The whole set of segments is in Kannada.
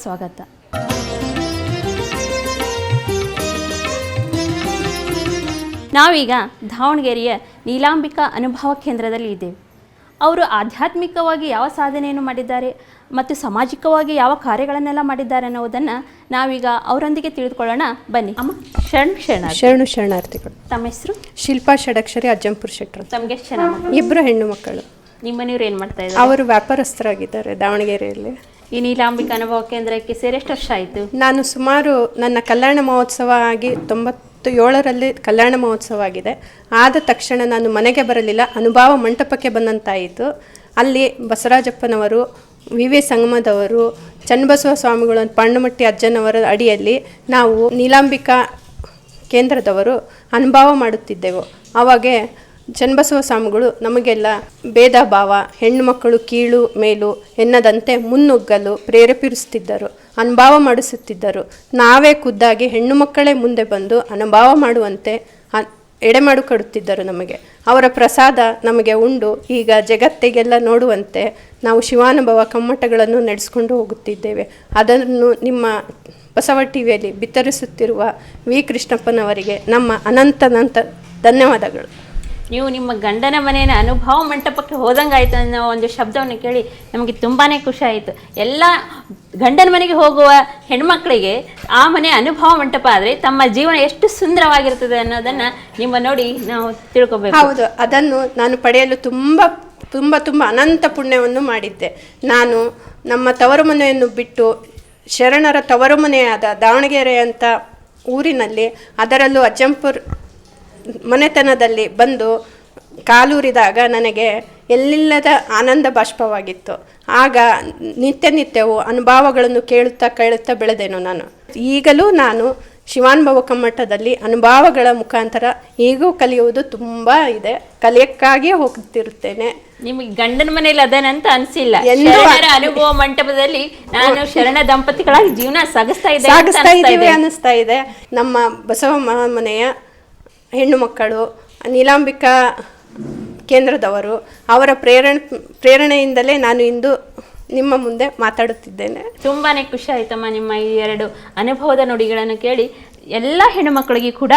ಸ್ವಾಗತ. ನಾವೀಗ ದಾವಣಗೆರೆಯ ನೀಲಾಂಬಿಕಾ ಅನುಭವ ಕೇಂದ್ರದಲ್ಲಿ ಇದ್ದೇವೆ. ಅವರು ಆಧ್ಯಾತ್ಮಿಕವಾಗಿ ಯಾವ ಸಾಧನೆಯನ್ನು ಮಾಡಿದ್ದಾರೆ ಮತ್ತು ಸಾಮಾಜಿಕವಾಗಿ ಯಾವ ಕಾರ್ಯಗಳನ್ನೆಲ್ಲ ಮಾಡಿದ್ದಾರೆ ಅನ್ನೋದನ್ನು ನಾವೀಗ ಅವರೊಂದಿಗೆ ತಿಳಿದುಕೊಳ್ಳೋಣ. ಬನ್ನಿ ಅಮ್ಮ. ಶರಣಾರ್ಥಿಗಳು. ತಮ್ಮ ಹೆಸರು? ಶಿಲ್ಪಾ ಷಡಕ್ಷರಿ, ಅಜ್ಜಂಪುರ ಶೆಟ್ರು. ತಮಗೆ ಎಷ್ಟು ಜನ ಮಕ್ಕಳು? 2 ಹೆಣ್ಣು ಮಕ್ಕಳು. ನಿಮ್ಮ ಮನೆಯವರು ಏನು ಮಾಡ್ತಾ ಇದ್ದಾರೆ? ಅವರು ವ್ಯಾಪಾರಸ್ಥರಾಗಿದ್ದಾರೆ ದಾವಣಗೆರೆಯಲ್ಲಿ. ಈ ನೀಲಾಂಬಿಕಾ ಅನುಭವ ಕೇಂದ್ರಕ್ಕೆ ಸೇರಿ ಎಷ್ಟು ವರ್ಷ ಆಯಿತು? ನಾನು ಸುಮಾರು ನನ್ನ ಕಲ್ಯಾಣ ಮಹೋತ್ಸವ ಆಗಿ 97ರಲ್ಲಿ ಕಲ್ಯಾಣ ಮಹೋತ್ಸವ ಆಗಿದೆ. ಆದ ತಕ್ಷಣ ನಾನು ಮನೆಗೆ ಬರಲಿಲ್ಲ, ಅನುಭವ ಮಂಟಪಕ್ಕೆ ಬಂದಂತಾಯಿತು. ಅಲ್ಲಿ ಬಸವರಾಜಪ್ಪನವರು, ವಿ ವಿ ಸಂಗಮದವರು, ಚನ್ನಬಸವ ಸ್ವಾಮಿಗಳು, ಪಣ್ಣಮಟ್ಟಿ ಅಜ್ಜನವರ ಅಡಿಯಲ್ಲಿ ನಾವು ನೀಲಾಂಬಿಕಾ ಕೇಂದ್ರದವರು ಅನುಭವ ಮಾಡುತ್ತಿದ್ದೆವು. ಆವಾಗೆ ಚನ್ನಬಸವ ಸ್ವಾಮಿಗಳು ನಮಗೆಲ್ಲ ಭೇದ ಭಾವ, ಹೆಣ್ಣು ಮಕ್ಕಳು ಕೀಳು ಮೇಲು ಎನ್ನದಂತೆ ಮುನ್ನುಗ್ಗಲು ಪ್ರೇರೇಪಿಸುತ್ತಿದ್ದರು, ಅನುಭವ ಮಾಡಿಸುತ್ತಿದ್ದರು. ನಾವೇ ಖುದ್ದಾಗಿ ಹೆಣ್ಣು ಮಕ್ಕಳೇ ಮುಂದೆ ಬಂದು ಅನುಭವ ಮಾಡುವಂತೆ ಎಡೆಮಾಡು ಕೊಡುತ್ತಿದ್ದರು. ನಮಗೆ ಅವರ ಪ್ರಸಾದ ನಮಗೆ ಉಂಡು ಈಗ ಜಗತ್ತಿಗೆಲ್ಲ ನೋಡುವಂತೆ ನಾವು ಶಿವಾನುಭವ ಕಮ್ಮಟಗಳನ್ನು ನಡೆಸ್ಕೊಂಡು ಹೋಗುತ್ತಿದ್ದೇವೆ. ಅದನ್ನು ನಿಮ್ಮ ಬಸವ ಟಿವಿಯಲ್ಲಿ ಬಿತ್ತರಿಸುತ್ತಿರುವ ವಿ ಕೃಷ್ಣಪ್ಪನವರಿಗೆ ನಮ್ಮ ಅನಂತ ಧನ್ಯವಾದಗಳು. ನೀವು ನಿಮ್ಮ ಗಂಡನ ಮನೆಯ ಅನುಭವ ಮಂಟಪಕ್ಕೆ ಹೋದಂಗಾಯ್ತು ಅನ್ನೋ ಒಂದು ಶಬ್ದವನ್ನು ಕೇಳಿ ನಮಗೆ ತುಂಬಾ ಖುಷಿ ಆಯಿತು. ಎಲ್ಲ ಗಂಡನ ಮನೆಗೆ ಹೋಗುವ ಹೆಣ್ಮಕ್ಳಿಗೆ ಆ ಮನೆ ಅನುಭವ ಮಂಟಪ ಆದರೆ ತಮ್ಮ ಜೀವನ ಎಷ್ಟು ಸುಂದರವಾಗಿರ್ತದೆ ಅನ್ನೋದನ್ನು ನಿಮ್ಮ ನೋಡಿ ನಾವು ತಿಳ್ಕೊಬೇಕು. ಹೌದು, ಅದನ್ನು ನಾನು ಪಡೆಯಲು ತುಂಬ ಅನಂತ ಪುಣ್ಯವನ್ನು ಮಾಡಿದ್ದೆ. ನಾನು ನಮ್ಮ ತವರು ಮನೆಯನ್ನು ಬಿಟ್ಟು ಶರಣರ ತವರು ಮನೆಯಾದ ದಾವಣಗೆರೆ ಅಂತ ಊರಿನಲ್ಲಿ, ಅದರಲ್ಲೂ ಅಜ್ಜಂಪುರ ಮನೆತನದಲ್ಲಿ ಬಂದು ಕಾಲೂರಿದಾಗ ನನಗೆ ಎಲ್ಲಿಲ್ಲದ ಆನಂದ ಬಾಷ್ಪವಾಗಿತ್ತು. ಆಗ ನಿತ್ಯವೂ ಅನುಭವಗಳನ್ನು ಕೇಳುತ್ತಾ ಬೆಳೆದೆನು ನಾನು. ಈಗಲೂ ನಾನು ಶಿವಾನುಭವ ಕಮ್ಮಟದಲ್ಲಿ ಅನುಭವಗಳ ಮುಖಾಂತರ ಈಗೂ ಕಲಿಯುವುದು ತುಂಬ ಇದೆ. ಕಲಿಯಕ್ಕಾಗಿಯೇ ಹೋಗ್ತಿರುತ್ತೇನೆ. ನಿಮಗೆ ಗಂಡನ ಮನೆಯಲ್ಲಿ ಅದನ್ನಂತ ಅನಿಸಿಲ್ಲ? ಅನುಭವ ಮಂಟಪದಲ್ಲಿ ನಾನು ಶರಣ ದಂಪತಿಗಳಾಗಿ ಜೀವನ ಸಾಗಿಸ್ತಾ ಇದ್ದೇವೆ ಅನ್ನಿಸ್ತಾ ಇದೆ. ನಮ್ಮ ಬಸವ ಮನೆಯ ಹೆಣ್ಣು ಮಕ್ಕಳು, ನೀಲಾಂಬಿಕಾ ಕೇಂದ್ರದವರು, ಅವರ ಪ್ರೇರಣೆಯಿಂದಲೇ ನಾನು ಇಂದು ನಿಮ್ಮ ಮುಂದೆ ಮಾತಾಡುತ್ತಿದ್ದೇನೆ. ತುಂಬಾ ಖುಷಿ ಆಯ್ತಮ್ಮ ನಿಮ್ಮ ಈ 2 ಅನುಭವದ ನುಡಿಗಳನ್ನು ಕೇಳಿ. ಎಲ್ಲ ಹೆಣ್ಣುಮಕ್ಕಳಿಗೆ ಕೂಡ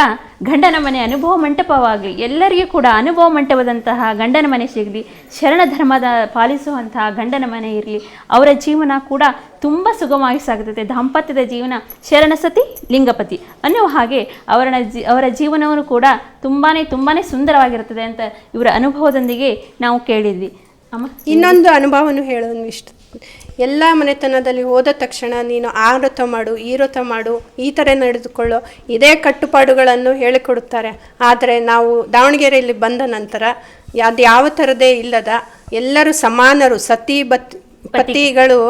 ಗಂಡನ ಮನೆ ಅನುಭವ ಮಂಟಪವಾಗಲಿ, ಎಲ್ಲರಿಗೂ ಕೂಡ ಅನುಭವ ಮಂಟಪದಂತಹ ಗಂಡನ ಮನೆ ಸಿಗಲಿ, ಶರಣ ಧರ್ಮದ ಪಾಲಿಸುವಂತಹ ಗಂಡನ ಮನೆ ಇರಲಿ. ಅವರ ಜೀವನ ಕೂಡ ತುಂಬ ಸುಗಮವಾಗಿ ಸಾಗುತ್ತದೆ. ದಾಂಪತ್ಯದ ಜೀವನ ಶರಣ ಸತಿ ಲಿಂಗಪತಿ ಅನ್ನುವ ಹಾಗೆ ಅವರ ಜೀವನವನ್ನು ಕೂಡ ತುಂಬಾ ಸುಂದರವಾಗಿರುತ್ತದೆ ಅಂತ ಇವರ ಅನುಭವದೊಂದಿಗೆ ನಾವು ಕೇಳಿದ್ವಿ. ಅಮ್ಮ, ಇನ್ನೊಂದು ಅನುಭವವನ್ನು ಹೇಳೋದು ಇಷ್ಟ. ಎಲ್ಲ ಮನೆತನದಲ್ಲಿ ಹೋದ ತಕ್ಷಣ ನೀನು ಆ ವ್ರತ ಮಾಡು, ಈ ವ್ರತ ಮಾಡು, ಈ ಥರ ನಡೆದುಕೊಳ್ಳೋ, ಇದೇ ಕಟ್ಟುಪಾಡುಗಳನ್ನು ಹೇಳಿಕೊಡುತ್ತಾರೆ. ಆದರೆ ನಾವು ದಾವಣಗೆರೆಯಲ್ಲಿ ಬಂದ ನಂತರ ಅದು ಯಾವ ಥರದೇ ಇಲ್ಲದ ಎಲ್ಲರೂ ಸಮಾನರು, ಪತಿಗಳು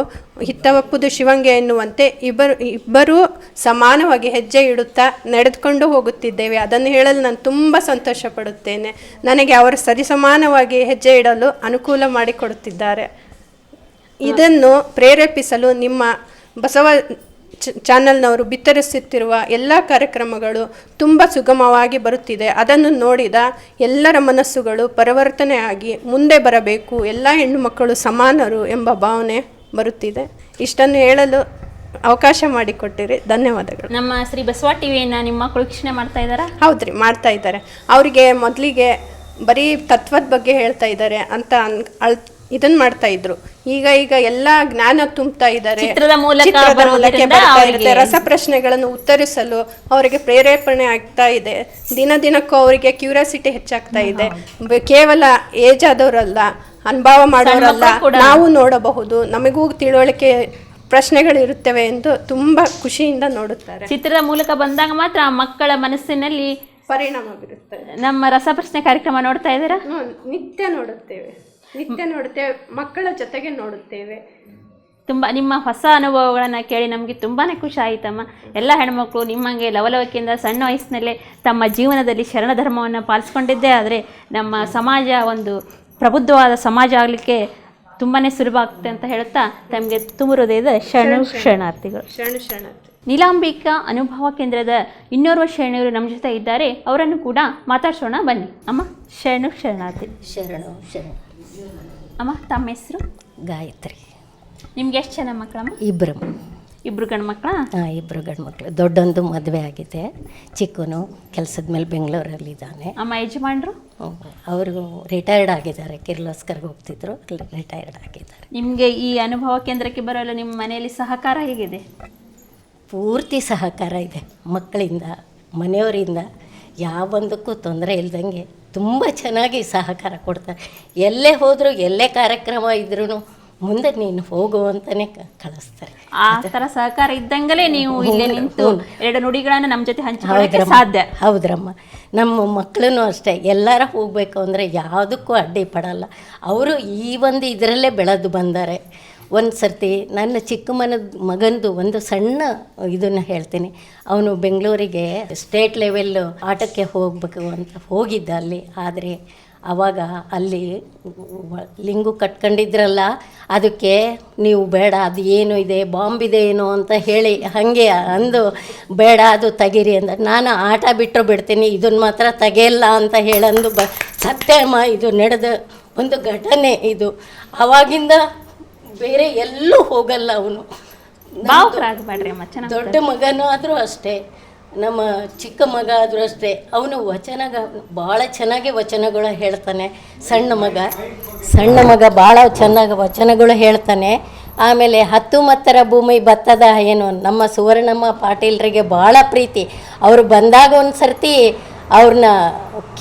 ಹಿತ್ತವಪ್ಪುದು ಶಿವಂಗೆ ಎನ್ನುವಂತೆ ಇಬ್ಬರೂ ಸಮಾನವಾಗಿ ಹೆಜ್ಜೆ ಇಡುತ್ತಾ ನಡೆದುಕೊಂಡು ಹೋಗುತ್ತಿದ್ದೇವೆ. ಅದನ್ನು ಹೇಳಲು ನಾನು ತುಂಬ ಸಂತೋಷ ಪಡುತ್ತೇನೆ. ನನಗೆ ಅವರು ಸರಿಸಮಾನವಾಗಿ ಹೆಜ್ಜೆ ಇಡಲು ಅನುಕೂಲ ಮಾಡಿಕೊಡುತ್ತಿದ್ದಾರೆ. ಇದನ್ನು ಪ್ರೇರೇಪಿಸಲು ನಿಮ್ಮ ಬಸವ ಚಾನಲ್ನವರು ಬಿತ್ತರಿಸುತ್ತಿರುವ ಎಲ್ಲ ಕಾರ್ಯಕ್ರಮಗಳು ತುಂಬ ಸುಗಮವಾಗಿ ಬರುತ್ತಿದೆ. ಅದನ್ನು ನೋಡಿದ ಎಲ್ಲರ ಮನಸ್ಸುಗಳು ಪರಿವರ್ತನೆಯಾಗಿ ಮುಂದೆ ಬರಬೇಕು, ಎಲ್ಲ ಹೆಣ್ಣು ಮಕ್ಕಳು ಸಮಾನರು ಎಂಬ ಭಾವನೆ ಬರುತ್ತಿದೆ. ಇಷ್ಟನ್ನು ಹೇಳಲು ಅವಕಾಶ ಮಾಡಿಕೊಟ್ಟಿರಿ, ಧನ್ಯವಾದಗಳು. ನಮ್ಮ ಶ್ರೀ ಬಸವ ಟಿವಿಯನ್ನು ನಿಮ್ಮ ಮಕ್ಕಳು ವೀಕ್ಷಣೆ ಮಾಡ್ತಾ ಇದ್ದಾರಾ? ಹೌದ್ರಿ, ಮಾಡ್ತಾ ಇದ್ದಾರೆ. ಅವರಿಗೆ ಮೊದಲಿಗೆ ಬರೀ ತತ್ವದ ಬಗ್ಗೆ ಹೇಳ್ತಾ ಇದ್ದಾರೆ ಅಂತ ಇದನ್ನು ಮಾಡ್ತಾ ಇದ್ರು. ಈಗ ಎಲ್ಲ ಜ್ಞಾನ ತುಂಬುತ್ತಾ ಇದ್ದಾರೆ. ಚಿತ್ರದ ಮೂಲಕ ರಸಪ್ರಶ್ನೆಗಳನ್ನು ಉತ್ತರಿಸಲು ಅವರಿಗೆ ಪ್ರೇರೇಪಣೆ ಆಗ್ತಾ ಇದೆ. ದಿನಕ್ಕೂ ಅವರಿಗೆ ಕ್ಯೂರಿಯಾಸಿಟಿ ಹೆಚ್ಚಾಗ್ತಾ ಇದೆ. ಕೇವಲ ಏಜ್ ಆದವರಲ್ಲ, ಅನುಭವ ಮಾಡೋರಲ್ಲ, ನಾವು ನೋಡಬಹುದು, ನಮಗೂ ತಿಳುವಳಿಕೆ ಪ್ರಶ್ನೆಗಳಿರುತ್ತವೆ ಎಂದು ತುಂಬ ಖುಷಿಯಿಂದ ನೋಡುತ್ತಾರೆ. ಚಿತ್ರದ ಮೂಲಕ ಬಂದಾಗ ಮಾತ್ರ ಮಕ್ಕಳ ಮನಸ್ಸಿನಲ್ಲಿ ಪರಿಣಾಮ ಬೀರುತ್ತದೆ. ನಮ್ಮ ರಸಪ್ರಶ್ನೆ ಕಾರ್ಯಕ್ರಮ ನೋಡ್ತಾ ಇದ್ದೀರಾ? ನಿತ್ಯ ನೋಡುತ್ತೇವೆ, ಮಕ್ಕಳ ಜೊತೆಗೆ ನೋಡುತ್ತೇವೆ. ನಿಮ್ಮ ಹೊಸ ಅನುಭವಗಳನ್ನು ಕೇಳಿ ನಮಗೆ ತುಂಬಾ ಖುಷಿ ಆಯಿತಮ್ಮ. ಎಲ್ಲ ಹೆಣ್ಮಕ್ಳು ನಿಮ್ಮಂಗೆ ಲವಲವಿಕೆಯಿಂದ ಸಣ್ಣ ವಯಸ್ಸಿನಲ್ಲೇ ತಮ್ಮ ಜೀವನದಲ್ಲಿ ಶರಣ ಧರ್ಮವನ್ನು ಪಾಲಿಸ್ಕೊಂಡಿದ್ದೇ ಆದರೆ ನಮ್ಮ ಸಮಾಜ ಒಂದು ಪ್ರಬುದ್ಧವಾದ ಸಮಾಜ ಆಗಲಿಕ್ಕೆ ತುಂಬಾ ಸುಲಭ ಆಗ್ತದೆ ಅಂತ ಹೇಳುತ್ತಾ ತಮಗೆ ತುಂಬ ಹೃದಯದ ಶರಣಾರ್ಥಿಗಳು. ನೀಲಾಂಬಿಕಾ ಅನುಭವ ಕೇಂದ್ರದ ಇನ್ನೋರ್ವ ಶರಣರು ನಮ್ಮ ಜೊತೆ ಇದ್ದಾರೆ. ಅವರನ್ನು ಕೂಡ ಮಾತಾಡ್ಸೋಣ ಬನ್ನಿ. ಅಮ್ಮ, ಶರಣಾರ್ಥಿ. ಶರಣ. ಅಮ್ಮ, ತಮ್ಮ ಹೆಸರು? ಗಾಯತ್ರಿ. ನಿಮ್ಗೆ ಎಷ್ಟು ಜನ ಮಕ್ಕಳಮ್ಮ? 2. ಇಬ್ರು ಗಂಡು ಮಕ್ಕಳ? ಹಾಂ, ಇಬ್ಬರು ಗಂಡು ಮಕ್ಕಳು. ದೊಡ್ಡೊಂದು ಮದುವೆ ಆಗಿದೆ, ಚಿಕ್ಕನು ಕೆಲಸದ ಮೇಲೆ ಬೆಂಗಳೂರಲ್ಲಿದ್ದಾನೆ. ಅಮ್ಮ ಯಜಮಾನ್ರು? ಅವರು ರಿಟೈರ್ಡ್ ಆಗಿದ್ದಾರೆ, ಕಿರ್ಲೋಸ್ಕರ್ಗೆ ಹೋಗ್ತಿದ್ರು, ರಿಟೈರ್ಡ್ ಆಗಿದ್ದಾರೆ. ನಿಮಗೆ ಈ ಅನುಭವ ಕೇಂದ್ರಕ್ಕೆ ಬರಲು ನಿಮ್ಮ ಮನೆಯಲ್ಲಿ ಸಹಕಾರ ಹೇಗಿದೆ? ಪೂರ್ತಿ ಸಹಕಾರ ಇದೆ. ಮಕ್ಕಳಿಂದ, ಮನೆಯವರಿಂದ ಯಾವೊಂದಕ್ಕೂ ತೊಂದರೆ ಇಲ್ದಂಗೆ ತುಂಬ ಚೆನ್ನಾಗಿ ಸಹಕಾರ ಕೊಡ್ತಾರೆ. ಎಲ್ಲೇ ಹೋದರೂ, ಎಲ್ಲೇ ಕಾರ್ಯಕ್ರಮ ಇದ್ರೂ ಮುಂದೆ ನೀನು ಹೋಗು ಅಂತಲೇ ಕಳಿಸ್ತಾರೆ. ಆ ಥರ ಸಹಕಾರ ಇದ್ದಂಗಲೇ ನೀವು ಇಲ್ಲಿ ನಿಂತು ಎರಡು ನುಡಿಗಳನ್ನು ನಮ್ಮ ಜೊತೆ ಹಂಚಿಕೊಳ್ಳೋಕೆ ಸಾಧ್ಯ. ಹೌದ್ರಮ್ಮ, ನಮ್ಮ ಮಕ್ಕಳೂ ಅಷ್ಟೇ. ಎಲ್ಲರ ಹೋಗಬೇಕು ಅಂದರೆ ಯಾವುದಕ್ಕೂ ಅಡ್ಡಿ ಪಡಲ್ಲ. ಅವರು ಈ ಒಂದು ಇದರಲ್ಲೇ ಬೆಳೆದು ಬಂದ್ದಾರೆ. ಒಂದು ಸರ್ತಿ ನನ್ನ ಚಿಕ್ಕ ಮಗನದು ಒಂದು ಸಣ್ಣ ಇದನ್ನು ಹೇಳ್ತೀನಿ. ಅವನು ಬೆಂಗಳೂರಿಗೆ ಸ್ಟೇಟ್ ಲೆವೆಲ್ಲು ಆಟಕ್ಕೆ ಹೋಗಬೇಕು ಅಂತ ಹೋಗಿದ್ದ ಅಲ್ಲಿ. ಆದರೆ ಆವಾಗ ಅಲ್ಲಿ ಲಿಂಗು ಕಟ್ಕೊಂಡಿದ್ರಲ್ಲ, ಅದಕ್ಕೆ ನೀವು ಬೇಡ, ಅದು ಏನು ಇದೆ, ಬಾಂಬ್ ಇದೆ ಏನೋ ಅಂತ ಹೇಳಿ ಹಾಗೆ ಅಂದು ಬೇಡ ಅದು ತೆಗೀರಿ ಅಂದ. ನಾನು ಆಟ ಬಿಟ್ಟರು ಬಿಡ್ತೀನಿ, ಇದನ್ನು ಮಾತ್ರ ತೆಗೆಯಲ್ಲ ಅಂತ ಹೇಳಂದು ಸತ್ಯಮ್ಮ, ಇದು ನಡೆದ ಒಂದು ಘಟನೆ ಇದು. ಆವಾಗಿಂದ ಬೇರೆ ಎಲ್ಲೂ ಹೋಗಲ್ಲ ಅವನು. ಭಾವುಕರಾಗಬೇಡ್ರಿ ಅಮ್ಮ. ಚೆನ್ನಾಗಿ ದೊಡ್ಡ ಮಗನೂ ಆದರೂ ಅಷ್ಟೇ, ನಮ್ಮ ಚಿಕ್ಕ ಮಗ ಆದರೂ ಅಷ್ಟೇ. ಅವನು ಭಾಳ ಚೆನ್ನಾಗಿ ವಚನಗಳು ಹೇಳ್ತಾನೆ. ಸಣ್ಣ ಮಗ ಭಾಳ ಚೆನ್ನಾಗಿ ವಚನಗಳು ಹೇಳ್ತಾನೆ. ಆಮೇಲೆ 10 ಮತ್ತರ ಭೂಮಿ ಭತ್ತದ ಏನು ನಮ್ಮ ಸುವರ್ಣಮ್ಮ ಪಾಟೀಲ್ರಿಗೆ ಭಾಳ ಪ್ರೀತಿ. ಅವರು ಬಂದಾಗ ಒಂದು ಸರ್ತಿ ಅವ್ರನ್ನ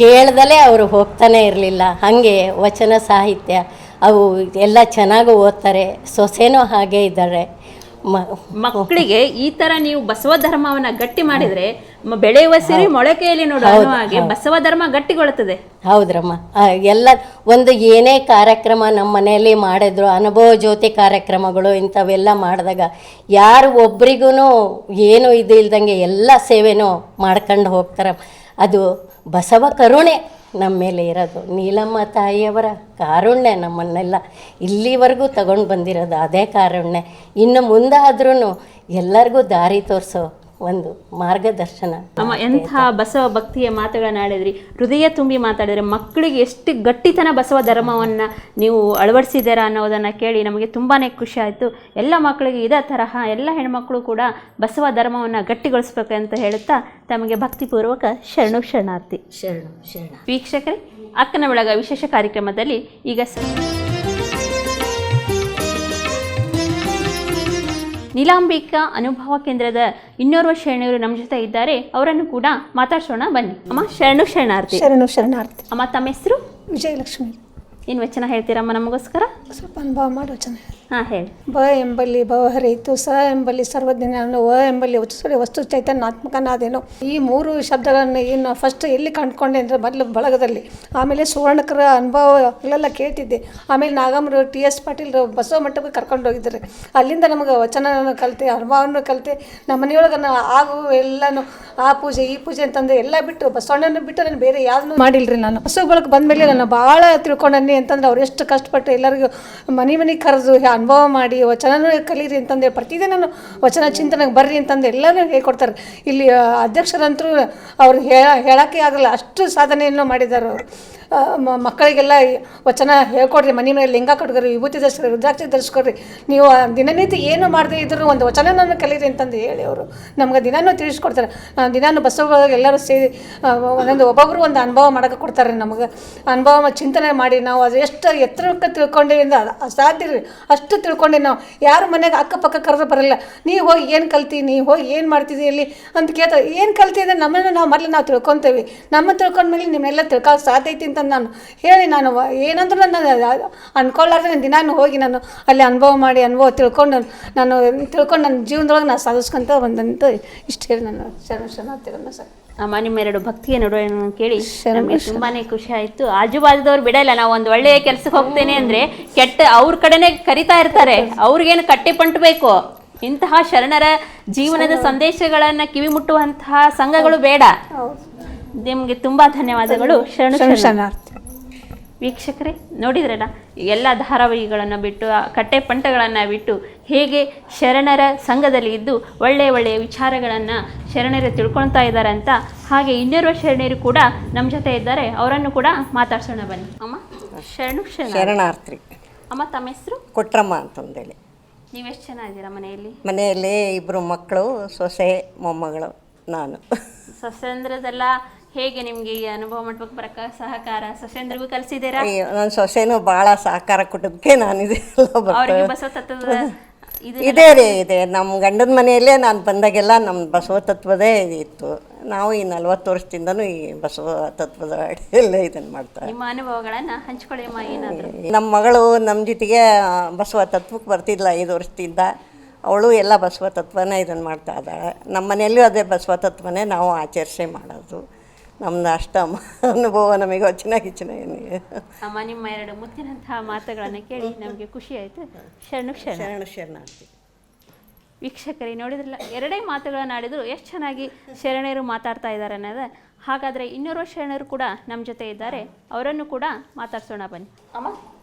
ಕೇಳ್ದಲೇ ಅವರು ಹೋಗ್ತಾನೆ ಇರಲಿಲ್ಲ. ಹಾಗೆ ವಚನ ಸಾಹಿತ್ಯ ಅವು ಎಲ್ಲ ಚೆನ್ನಾಗಿ ಓದ್ತಾರೆ. ಸೊಸೆನೂ ಹಾಗೆ ಇದ್ದಾರೆ. ಮಕ್ಕಳಿಗೆ ಈ ತರ ನೀವು ಬಸವ ಧರ್ಮವನ್ನ ಗಟ್ಟಿ ಮಾಡಿದ್ರೆ ಬೆಳೆಯುವ ಸಿರಿ ಮೊಳಕೆಯಲ್ಲಿ ನೋಡುವ ಹಾಗೆ ಬಸವ ಧರ್ಮ ಗಟ್ಟಿಗೊಳ್ಳುತ್ತದೆ. ಹೌದ್ರಮ್ಮ. ಎಲ್ಲ ಒಂದು ಏನೇ ಕಾರ್ಯಕ್ರಮ ನಮ್ಮ ಮನೆಯಲ್ಲಿ ಮಾಡಿದ್ರು, ಅನುಭವ ಜ್ಯೋತಿ ಕಾರ್ಯಕ್ರಮಗಳು ಇಂಥವೆಲ್ಲ ಮಾಡಿದಾಗ ಯಾರು ಒಬ್ರಿಗೂ ಏನು ಇದು ಇಲ್ದಂಗೆ ಎಲ್ಲ ಸೇವೆನೂ ಮಾಡ್ಕೊಂಡು ಹೋಗ್ತಾರೆ. ಅದು ಬಸವ ಕರುಣೆ ನಮ್ಮ ಮೇಲೆ ಇರೋದು. ನೀಲಮ್ಮ ತಾಯಿಯವರ ಕಾರುಣ್ಯ ನಮ್ಮನ್ನೆಲ್ಲ ಇಲ್ಲಿವರೆಗೂ ತಗೊಂಡು ಬಂದಿರೋದು ಅದೇ ಕಾರುಣ್ಯ. ಇನ್ನು ಮುಂದಾದ್ರೂ ಎಲ್ಲರಿಗೂ ದಾರಿ ತೋರಿಸೋ ಒಂದು ಮಾರ್ಗದರ್ಶನ. ಅಮ್ಮ, ಎಂಥ ಬಸವ ಭಕ್ತಿಯ ಮಾತುಗಳನ್ನ ಆಡಿದ್ರಿ, ಹೃದಯ ತುಂಬಿ ಮಾತಾಡಿದ್ರೆ. ಮಕ್ಕಳಿಗೆ ಎಷ್ಟು ಗಟ್ಟಿತನ ಬಸವ ಧರ್ಮವನ್ನು ನೀವು ಅಳವಡಿಸಿದ್ದೀರಾ ಅನ್ನೋದನ್ನು ಕೇಳಿ ನಮಗೆ ತುಂಬಾ ಖುಷಿ ಆಯಿತು. ಎಲ್ಲ ಮಕ್ಕಳಿಗೆ ಇದೇ ತರಹ ಎಲ್ಲ ಹೆಣ್ಮಕ್ಳು ಕೂಡ ಬಸವ ಧರ್ಮವನ್ನು ಗಟ್ಟಿಗೊಳಿಸ್ಬೇಕು ಅಂತ ಹೇಳುತ್ತಾ ತಮಗೆ ಭಕ್ತಿಪೂರ್ವಕ ಶರಣು ಶರಣಾರ್ಥಿ. ಶರಣ. ವೀಕ್ಷಕರೇ, ಅಕ್ಕನ ಬೆಳಗ ವಿಶೇಷ ಕಾರ್ಯಕ್ರಮದಲ್ಲಿ ಈಗ ನೀಲಾಂಬಿಕಾ ಅನುಭವ ಕೇಂದ್ರದ ಇನ್ನೋರ್ವ ಶರಣರು ನಮ್ಮ ಜೊತೆ ಇದ್ದಾರೆ. ಅವರನ್ನು ಕೂಡ ಮಾತಾಡ್ಸೋಣ ಬನ್ನಿ. ಅಮ್ಮ, ಶರಣು ಶರಣಾರ್ಥಿ. ಶರಣಾರ್ಥಿ. ಅಮ್ಮ, ತಮ್ಮ ಹೆಸರು? ವಿಜಯಲಕ್ಷ್ಮಿ. ಏನು ವಚನ ಹೇಳ್ತೀರಮ್ಮ ನಮಗೋಸ್ಕರ? ಸ್ವಲ್ಪ ಅನುಭವ ಮಾಡಿ ವಚನ. ಹಾಂ, ಹೇಳಿ. ಬ ಎಂಬಲ್ಲಿ ಭವ ಹರಿಯಿತು, ಸ ಎಂಬಲ್ಲಿ ಸರ್ವಜ್ಞ, ವ ಎಂಬಲ್ಲಿ ವಸ್ತು ಚೈತನ್ಯಾತ್ಮಕನಾದೇನೋ. ಈ 3 ಶಬ್ದಗಳನ್ನು ಏನು ಫಸ್ಟ್ ಎಲ್ಲಿ ಕಂಡುಕೊಂಡೆ ಅಂದರೆ ಮೊದಲು ಬಳಗದಲ್ಲಿ. ಆಮೇಲೆ ಸುವರ್ಣಕರ ಅನುಭವ ಇಲ್ಲೆಲ್ಲ ಕೇಳ್ತಿದ್ದೆ. ಆಮೇಲೆ ನಾಗಮ್ಮರು TS ಪಾಟೀಲ್ ಬಸವ ಮಟ್ಟಕ್ಕೆ ಕರ್ಕೊಂಡು ಹೋಗಿದ್ದಾರೆ. ಅಲ್ಲಿಂದ ನಮಗೆ ವಚನ ಕಲಿತೆ, ಅನುಭವವನ್ನು ಕಲಿತೆ. ನಮ್ಮ ಮನೆಯೊಳಗೆ ಆಗು ಎಲ್ಲನೂ ಆ ಪೂಜೆ ಈ ಪೂಜೆ ಅಂತಂದು ಎಲ್ಲ ಬಿಟ್ಟು ಬಸವಣ್ಣನ ಬಿಟ್ಟು ನಾನು ಬೇರೆ ಯಾವುದನ್ನು ಮಾಡಿಲ್ರಿ. ನಾನು ಬಸವ ಬಳಕೆ ಬಂದಮೇಲೆ ನಾನು ಭಾಳ ತಿಳ್ಕೊಂಡನಿ ಅಂತಂದ್ರೆ ಅವ್ರು ಎಷ್ಟು ಕಷ್ಟಪಟ್ಟು ಎಲ್ಲರಿಗೂ ಮನೆ ಕರೆದು ಅನುಭವ ಮಾಡಿ ವಚನನೂ ಕಲೀರಿ ಅಂತಂದೇಳಿ ಪ್ರತಿದಿನ ನಾನು ವಚನ ಚಿಂತನೆಗೆ ಬರ್ರಿ ಅಂತಂದು ಎಲ್ಲರೂ ಹೇಳ್ಕೊಡ್ತಾರೆ. ಇಲ್ಲಿ ಅಧ್ಯಕ್ಷರಂತರೂ ಅವ್ರು ಹೇಳೋಕ್ಕೆ ಆಗಲ್ಲ, ಅಷ್ಟು ಸಾಧನೆಯನ್ನು ಮಾಡಿದ್ದಾರೆ ಅವರು. ಮಕ್ಕಳಿಗೆಲ್ಲ ವಚನ ಹೇಳ್ಕೊಡ್ರಿ, ಮನೆ ಮೇಲೆ ಲಿಂಗ ಕೊಡ್ಕೊರಿ, ವಿಭೂತಿ ಧರಿಸ್ಕೊರಿ, ರುದ್ರಾಕ್ಷಿ ಧರಿಸ್ಕೊಡ್ರಿ, ನೀವು ದಿನನಿತ್ಯ ಏನು ಮಾಡದೇ ಇದ್ರು ಒಂದು ವಚನವನ್ನು ಕಲೀರಿ ಅಂತಂದು ಹೇಳಿ ಅವರು ನಮ್ಗೆ ದಿನಾನೂ ತಿಳಿಸ್ಕೊಡ್ತಾರೆ. ದಿನಾನು ಬಸವ ಎಲ್ಲರೂ ಸೇರಿ ಒಬ್ಬೊಬ್ಬರು ಒಂದು ಅನುಭವ ಮಾಡೋಕೆ ಕೊಡ್ತಾರೆ. ನಮಗೆ ಅನುಭವ ಚಿಂತನೆ ಮಾಡಿ ನಾವು ಅದು ಎಷ್ಟು ಎತ್ತರಕ್ಕೆ ತಿಳ್ಕೊಂಡೇವಿ ಅಂದ್ರೆ ಅಸಾಧ್ಯ ರೀ. ಅಷ್ಟು ತಿಳ್ಕೊಂಡೆ ನಾವು. ಯಾರು ಮನೆಗೆ ಅಕ್ಕಪಕ್ಕ ಕರೆದು ಬರಲ್ಲ, ನೀವು ಹೋಗಿ ಏನು ಕಲ್ತಿ, ನೀವು ಹೋಗಿ ಏನು ಮಾಡ್ತಿದ್ದಿ ಇಲ್ಲಿ ಅಂತ ಕೇಳ್ತಾರೆ. ಏನು ಕಲ್ತಿದ್ರೆ ನಮ್ಮನ್ನು ನಾವು ತಿಳ್ಕೊತೇವೆ. ನಮ್ಮ ತಿಳ್ಕೊಂಡ್ಮೇಲೆ ನಿಮ್ಮೆಲ್ಲ ತಿಳ್ಕೊಳ್ಳೋಕೆ ಸಾಧ್ಯ ಐತಿ ಅಂತ ನಾನು ಹೇಳಿ, ನಾನು ಏನಂದ್ರೆ ನಾನು ಅನ್ಕೊಳ್ಳಾರ್ದೆ ನಾನು ದಿನಾನು ಹೋಗಿ ನಾನು ಅಲ್ಲಿ ಅನುಭವ ತಿಳ್ಕೊಂಡು ನನ್ನ ಜೀವನದೊಳಗೆ ನಾನು ಸಾಧಿಸ್ಕೊಂತ ಬಂದಂತ ಇಷ್ಟು ಹೇಳಿ ನಾನು ಶರಣಾರ್ಥಿಗಳನ್ನ ಸರ್. ಅಮ್ಮ, ನಿಮ್ಮೆರಡು ಭಕ್ತಿಯ ನಡುವೆ ಕೇಳಿ ನಮಗೆ ತುಂಬಾನೇ ಖುಷಿ ಆಯಿತು. ಆಜುಬಾಜುದವ್ರು ಬಿಡಲ್ಲ. ನಾವು ಒಂದು ಒಳ್ಳೆಯ ಕೆಲಸಕ್ಕೆ ಹೋಗ್ತೇನೆ ಅಂದರೆ ಕೆಟ್ಟ ಅವ್ರ ಕಡೆನೇ ಕರಿತಾ ಇರ್ತಾರೆ. ಅವ್ರಿಗೇನು ಕಟ್ಟಿ ಪಂಟಬೇಕು. ಇಂತಹ ಶರಣರ ಜೀವನದ ಸಂದೇಶಗಳನ್ನು ಕಿವಿ ಮುಟ್ಟುವಂತಹ ಸಂಘಗಳು ಬೇಡ. ನಿಮಗೆ ತುಂಬ ಧನ್ಯವಾದಗಳು. ಶರಣಾರ್ಥಿ. ವೀಕ್ಷಕರೇ, ನೋಡಿದ್ರಲ್ಲ, ಎಲ್ಲ ಧಾರಾವಾಹಿಗಳನ್ನು ಬಿಟ್ಟು ಕಟ್ಟೆ ಪಂಟಗಳನ್ನು ಬಿಟ್ಟು ಹೇಗೆ ಶರಣರ ಸಂಘದಲ್ಲಿ ಇದ್ದು ಒಳ್ಳೆಯ ವಿಚಾರಗಳನ್ನು ಶರಣರು ತಿಳ್ಕೊಳ್ತಾ ಇದ್ದಾರೆ ಅಂತ. ಹಾಗೆ ಇನ್ನೋರ್ವ ಶರಣರು ಕೂಡ ನಮ್ಮ ಜೊತೆ ಇದ್ದಾರೆ. ಅವರನ್ನು ಕೂಡ ಮಾತಾಡ್ಸೋಣ ಬನ್ನಿ. ಅಮ್ಮ, ಶರಣಾರ್ಥಿ. ಶರಣಾರ್ಥಿ. ಅಮ್ಮ, ತಮ್ಮ ಹೆಸರು? ಕೊಟ್ರಮ್ಮ ಅಂತಂದೇಳಿ. ನೀವೆಷ್ಟು ಜನ ಇದ್ದೀರಾ ಮನೆಯಲ್ಲಿ? ಮನೆಯಲ್ಲಿ 2 ಮಕ್ಕಳು, ಸೊಸೆ, ಮೊಮ್ಮಗಳು, ನಾನು. ಸೊಸೆಂದ್ರದೆಲ್ಲ ಹೇಗೆ ನಿಮಗೆ ಈ ಅನುಭವ ಮಂಟಪಕ್ಕೆ ಬರಕ್ಕೆ ಸಹಕಾರ? ಸೊಸೆಂದ್ರಿಗೂ ಕಲಿಸಿದ್ದೀರಾ? ನನ್ನ ಸೊಸೆನೂ ಭಾಳ ಸಹಕಾರ ಕೊಟ್ಟಿದ್ದಕ್ಕೆ ನಾನು ಇದೆಲ್ಲ ಅವರಿಗೆ ಬಸವ ತತ್ವದ ಇದೇ ರೀ ಇದೆ. ನಮ್ಮ ಗಂಡನ ಮನೆಯಲ್ಲೇ ನಾನು ಬಂದಾಗೆಲ್ಲ ನಮ್ಮ ಬಸವ ತತ್ವದೇ ಇತ್ತು. ನಾವು ಈ 40 ವರ್ಷದಿಂದನೂ ಈ ಬಸವ ತತ್ವದ ಅಡಿಯಲ್ಲೇ ಇದನ್ನು ಮಾಡ್ತಾರೆ. ನಿಮ್ಮ ಅನುಭವಗಳನ್ನು ಹಂಚ್ಕೊಳ್ಳಿ ಅಮ್ಮ ಏನಾದರೂ. ನಮ್ಮ ಮಗಳು ನಮ್ಮ ಜೊತೆಗೆ ಬಸವ ತತ್ವಕ್ಕೆ ಬರ್ತಿದ್ಲ 5 ವರ್ಷದಿಂದ. ಅವಳು ಎಲ್ಲ ಬಸವ ತತ್ವನೇ ಇದನ್ನು ಮಾಡ್ತಾ ಇದ್ದಾಳೆ. ನಮ್ಮ ಮನೆಯಲ್ಲೂ ಅದೇ ಬಸವ ತತ್ವನೇ ನಾವು ಆಚರಿಸೇ ಮಾಡೋದು. ನಮ್ಮದು ಅಷ್ಟು ಅನುಭವ ನಮಗೆ ವಚನ ಏನಿದೆ. ಅಮ್ಮ, ನಿಮ್ಮ 2 ಮುತ್ತಿನಂತಹ ಮಾತುಗಳನ್ನು ಕೇಳಿ ನಮಗೆ ಖುಷಿ ಆಯಿತು. ಶರಣು ಶರಣಾರ್ಥಿ. ವೀಕ್ಷಕರೇ ನೋಡಿದ್ರಲ್ಲ, 2 ಮಾತುಗಳನ್ನು ಆಡಿದ್ರು ಎಷ್ಟು ಚೆನ್ನಾಗಿ ಶರಣರು ಮಾತಾಡ್ತಾ ಇದ್ದಾರೆ ಅನ್ನೋದು. ಹಾಗಾದರೆ ಇನ್ನೋರ್ವ ಶರಣರು ಕೂಡ ನಮ್ಮ ಜೊತೆ ಇದ್ದಾರೆ, ಅವರನ್ನು ಕೂಡ ಮಾತಾಡ್ಸೋಣ ಬನ್ನಿ. ಅಮ್ಮ,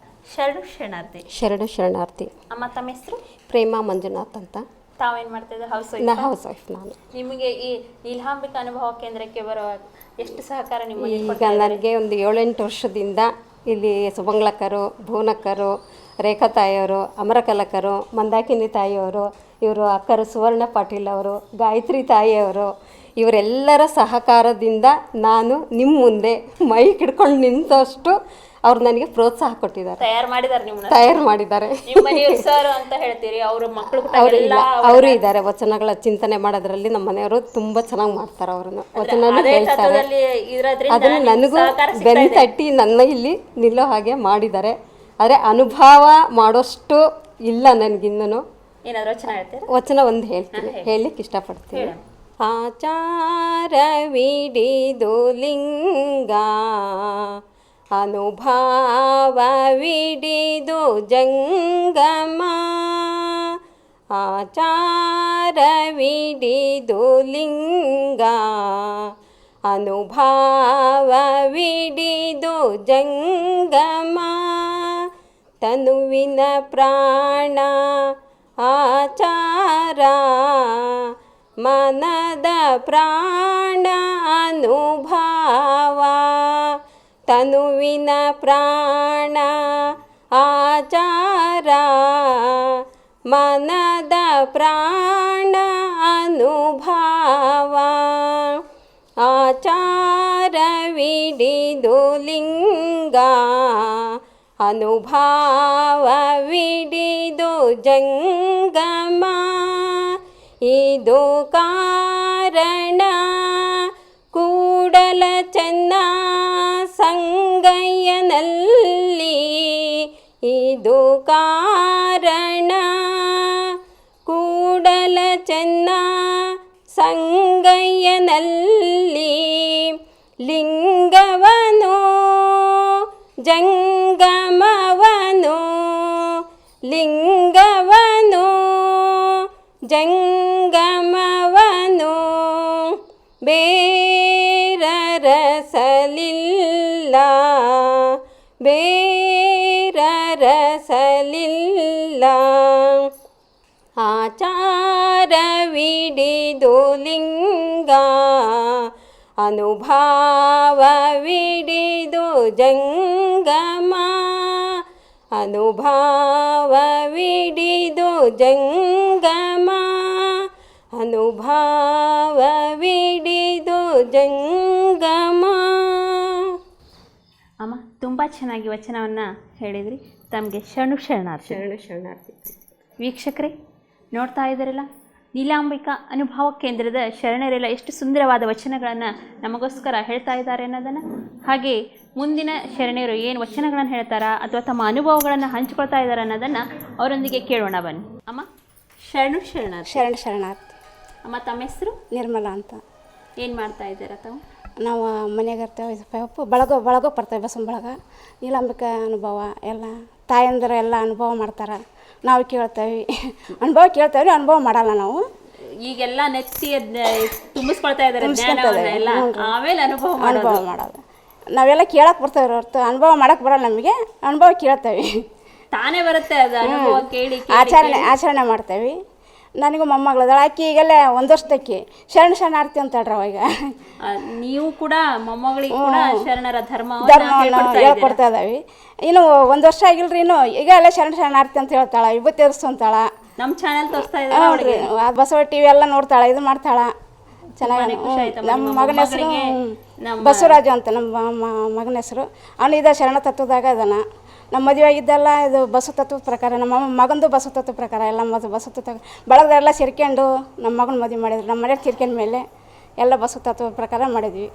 ಶರಣಾರ್ಥಿ. ಶರಣಾರ್ಥಿ. ಅಮ್ಮ, ತಮ್ಮ ಹೆಸರು? ಪ್ರೇಮ ಮಂಜುನಾಥ್ ಅಂತ. ತಾವೇನು ಮಾಡ್ತಾಯಿದ್ದೆ? ಹೌಸ್ ವೈಫ್ ನಾನು. ನಿಮಗೆ ಈ ನೀಲಂಬಿಕಾ ಅನುಭವ ಕೇಂದ್ರಕ್ಕೆ ಬರುವಾಗ ಎಷ್ಟು ಸಹಕಾರ ನಿಮಗೆ? ಈಗ ನನಗೆ ಒಂದು 7-8 ವರ್ಷದಿಂದ ಇಲ್ಲಿ ಸುಮಂಗ್ಲಕ್ಕರು, ಭುವನಕ್ಕರು, ರೇಖಾ ತಾಯಿಯವರು, ಅಮರಕಲಕರು, ಮಂದಾಕಿನಿ ತಾಯಿಯವರು, ಇವರು ಅಕ್ಕರು ಸುವರ್ಣ ಪಾಟೀಲ್ ಅವರು, ಗಾಯತ್ರಿ ತಾಯಿಯವರು, ಇವರೆಲ್ಲರ ಸಹಕಾರದಿಂದ ನಾನು ನಿಮ್ಮ ಮುಂದೆ ಮೈಕ್ ಹಿಡ್ಕೊಂಡು ನಿಂತಷ್ಟು ಅವ್ರು ನನಗೆ ಪ್ರೋತ್ಸಾಹ ಕೊಟ್ಟಿದ್ದಾರೆ. ತಯಾರು ಮಾಡಿದ್ದಾರೆ. ಸರ್ ಅಂತ ಹೇಳ್ತೀರಿ, ಅವ್ರ ಮಕ್ಕಳು ಅವರು ಇದ್ದಾರೆ. ವಚನಗಳ ಚಿಂತನೆ ಮಾಡೋದ್ರಲ್ಲಿ ನಮ್ಮ ಮನೆಯವರು ತುಂಬ ಚೆನ್ನಾಗಿ ಮಾಡ್ತಾರೆ. ಅವ್ರನ್ನ ವಚನನೂ ಹೇಳ್ತಾರೆ. ಅದನ್ನು ನನಗೂ ಬೆನ್ನು ತಟ್ಟಿ ನನ್ನ ಇಲ್ಲಿ ನಿಲ್ಲೋ ಹಾಗೆ ಮಾಡಿದ್ದಾರೆ. ಆದರೆ ಅನುಭವ ಮಾಡೋಷ್ಟು ಇಲ್ಲ ನನಗಿನ್ನೂ. ವಚನ ಒಂದು ಹೇಳ್ತೀನಿ, ಹೇಳಲಿಕ್ಕೆ ಇಷ್ಟಪಡ್ತೀನಿ. ಆಚಾರವಿಡಿದು ಲಿಂಗ, ಅನುಭಾವವಿಡಿದು ಜಂಗಮ. ಆಚಾರವಿಡಿದು ಲಿಂಗ, ಅನುಭಾವವಿಡಿದು ಜಂಗಮ. ತನುವಿನ ಪ್ರಾಣ ಆಚಾರ, ಮನದ ಪ್ರಾಣ ಅನುಭವ. ತನುವಿನ ಪ್ರಾಣ ಆಚಾರ, ಮನದ ಪ್ರಾಣ ಅನುಭವ. ಆಚಾರವಿಡಿದು ಲಿಂಗ, ಅನುಭಾವವಿಡಿದು ಜಂಗಮ. ಇದು ಕಾರಣ ಕೂಡಲ ಚೆನ್ನ ಸಂಗಯ್ಯನಲ್ಲಿ. ಇದು ಕಾರಣ ಕೂಡಲ ಚೆನ್ನ ಸಂಗಯ್ಯನಲ್ಲಿ. ಲಿಂಗವನು ಜಂಗಮವನು, ಲಿಂಗವನು ಜಂಗಮವನು. ಬೇರರಸಲಿಲ್ಲ, ಬೇರರಸಲಿಲ್ಲ. ಆಚಾರವಿಡಿದು ಲಿಂಗ, ಅನುಭಾವವಿಡಿದು ಜಂಗಮ. ಅನುಭಾವವಿಡಿದು ಜಂಗಮ, ಅನುಭಾವವಿಡಿದು ಜಂಗಮ. ಅಮ್ಮ, ತುಂಬ ಚೆನ್ನಾಗಿ ವಚನವನ್ನು ಹೇಳಿದ್ರಿ. ತಮಗೆ ಶರಣಾರ್ಥಿ. ವೀಕ್ಷಕರೇ ನೋಡ್ತಾ ಇದ್ದಾರಲ್ಲ, ನೀಲಾಂಬಿಕಾ ಅನುಭವ ಕೇಂದ್ರದ ಶರಣರೆಲ್ಲ ಎಷ್ಟು ಸುಂದರವಾದ ವಚನಗಳನ್ನು ನಮಗೋಸ್ಕರ ಹೇಳ್ತಾ ಇದ್ದಾರೆ ಅನ್ನೋದನ್ನು, ಹಾಗೆ ಮುಂದಿನ ಶರಣರು ಏನು ವಚನಗಳನ್ನು ಹೇಳ್ತಾರಾ ಅಥವಾ ತಮ್ಮ ಅನುಭವಗಳನ್ನು ಹಂಚ್ಕೊಳ್ತಾ ಇದ್ದಾರೆ ಅನ್ನೋದನ್ನು ಅವರೊಂದಿಗೆ ಕೇಳೋಣ ಬನ್ನಿ. ಅಮ್ಮ, ಶರಣಾರ್ಥಿ. ಅಮ್ಮ, ತಮ್ಮ ಹೆಸರು? ನಿರ್ಮಲಾ ಅಂತ. ಏನು ಮಾಡ್ತಾ ಇದ್ದೀರಾ ತಾವು? ನಾವು ಮನೆಗೆ ಇರ್ತೇವೆ, ಬಳಗ ಬರ್ತೇವೆ, ಬಸವನ ಬಳಗ. ನೀಲಾಂಬಿಕಾ ಅನುಭವ ಎಲ್ಲ ತಾಯಂದಿರು ಎಲ್ಲ ಅನುಭವ ಮಾಡ್ತಾರೆ, ನಾವು ಕೇಳ್ತೇವೆ. ಅನುಭವ ಮಾಡಲ್ಲ ನಾವು. ಈಗೆಲ್ಲ ನೆತ್ತಿ ತುಂಬಿಸ್ಕೊಳ್ತಾ ಇದ್ದಾರೆ, ಆಮೇಲೆ ಅನುಭವ ಮಾಡೋದು. ನಾವೆಲ್ಲ ಕೇಳಕ್ಕೆ ಬರ್ತೇವೆ ಹೊರತು ಅನುಭವ ಮಾಡಕ್ಕೆ ಬರಲ್ಲ ನಮಗೆ. ಅನುಭವ ಕೇಳ್ತೇವೆ, ತಾನೇ ಬರುತ್ತೆ ಅದು ಅನುಭವ ಕೇಳಿ. ಆಚರಣೆ ಮಾಡ್ತೇವೆ. ನನಗೂ ಮೊಮ್ಮಗಳದಾಳ, ಆಕಿ ಈಗೆಲ್ಲ 1 ವರ್ಷದಕ್ಕೆ ಶರಣಾರ್ಥಿ ಅಂತ ಹೇಳ್ರಿ. ಅವಾಗ ನೀವು ಕೂಡ ಮೊಮ್ಮಗಳಿಗೆ ಕೂಡ ಶರಣರ ಧರ್ಮವನ್ನು ಹೇಳ್ಕೊಡ್ತಾ ಇದ್ದಾವೆ. ಇನ್ನು 1 ವರ್ಷ ಆಗಿಲ್ರಿ, ಇನ್ನು ಈಗ ಎಲ್ಲ ಶರಣಾರ್ಥಿ ಅಂತ ಹೇಳ್ತಾಳೆ, 20 ಅಂತಾಳ. ನಮ್ಮ ಚಾನೆಲ್ ತೋರಿಸ್ತಾ ಇದ್ದಾರೆ ಅವಳಿಗೆ. ಬಸವ ಟಿವಿ ಎಲ್ಲ ನೋಡ್ತಾಳೆ, ಇದು ಮಾಡ್ತಾಳೆ ಚೆನ್ನಾಗಿ. ಖುಷಿ ಆಯ್ತಮ್ಮ. ನಮ್ಮ ನಿಮ್ಮ ಮಗನ ಹೆಸರು ನಮ್ಮ ಬಸವರಾಜು ಅಂತ, ನಮ್ಮ ಮಗನ ಹೆಸರು. ಅವನಿದ ಶರಣ ತತ್ವದಾಗ ಅದನ್ನ. ನಮ್ಮ ಮದುವೆ ಆಗಿದ್ದೆಲ್ಲ ಇದು ಬಸವ ತತ್ವದ ಪ್ರಕಾರ, ನಮ್ಮ ಮಗಂದು ಬಸವ ತತ್ವ ಪ್ರಕಾರ ಎಲ್ಲ ಬಸವ ತತ್ವ ಬಳಗದೆಲ್ಲ ಸೇರ್ಕೊಂಡು ನಮ್ಮ ಮಗನ ಮದುವೆ ಮಾಡಿದ್ರು. ನಮ್ಮ ಮನೆಯವ್ರು ತೀರ್ಕೊಂಡ ಮೇಲೆ ಎಲ್ಲ ಬಸವ ತತ್ವ ಪ್ರಕಾರ ಮಾಡಿದ್ವಿ.